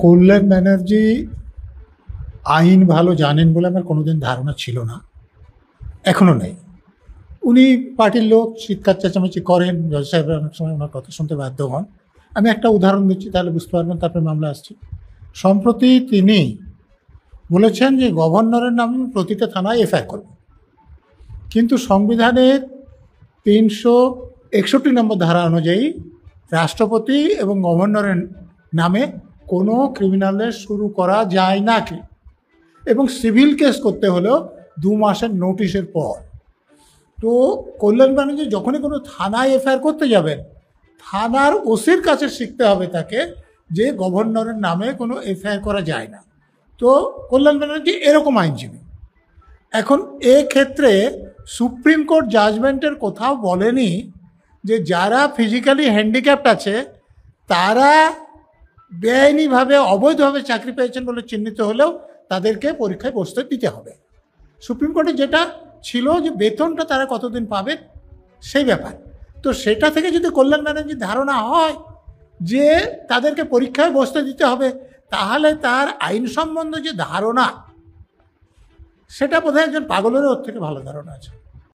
কল্যাণ ব্যানার্জি আইন ভালো জানেন বলে আমার কোনোদিন ধারণা ছিল না, এখনো নেই। উনি পার্টির লোক, চিৎকার চেঁচামেচি করেন, জজ সাহেবরা অনেক সময় ওনার কথা শুনতে বাধ্য হন। আমি একটা উদাহরণ দিচ্ছি, তাহলে বুঝতে পারবেন, তারপরে মামলা আসছে। সম্প্রতি তিনি বলেছেন যে গভর্নরের নামে প্রতিটা থানায় এফআইআর করবে, কিন্তু সংবিধানের 361 নম্বর ধারা অনুযায়ী রাষ্ট্রপতি এবং গভর্নরের নামে কোনো ক্রিমিনালের শুরু করা যায় না কি, এবং সিভিল কেস করতে হলেও 2 মাসের নোটিশের পর। তো কল্যাণ ব্যানার্জি যখনই কোনো থানায় এফআইআর করতে যাবেন, থানার ওসির কাছে শিখতে হবে তাকে যে গভর্নরের নামে কোনো এফআইআর করা যায় না। তো কল্যাণ ব্যানার্জি এরকম আইনজীবী। এখন ক্ষেত্রে সুপ্রিম কোর্ট জাজমেন্টের কোথাও বলেনি যে যারা ফিজিক্যালি হ্যান্ডিক্যাপ্ট আছে তারা বেআইনিভাবে অবৈধভাবে চাকরি পেয়েছেন বলে চিহ্নিত হলেও তাদেরকে পরীক্ষায় বসতে দিতে হবে। সুপ্রিম কোর্টে যেটা ছিল যে বেতনটা তারা কতদিন পাবে সেই ব্যাপার। তো সেটা থেকে যদি কল্যাণ ব্যানার্জির ধারণা হয় যে তাদেরকে পরীক্ষায় বসতে দিতে হবে, তাহলে তার আইন সম্বন্ধে যে ধারণা, সেটা বোধহয় একজন পাগলেরও ওর থেকে ভালো ধারণা আছে।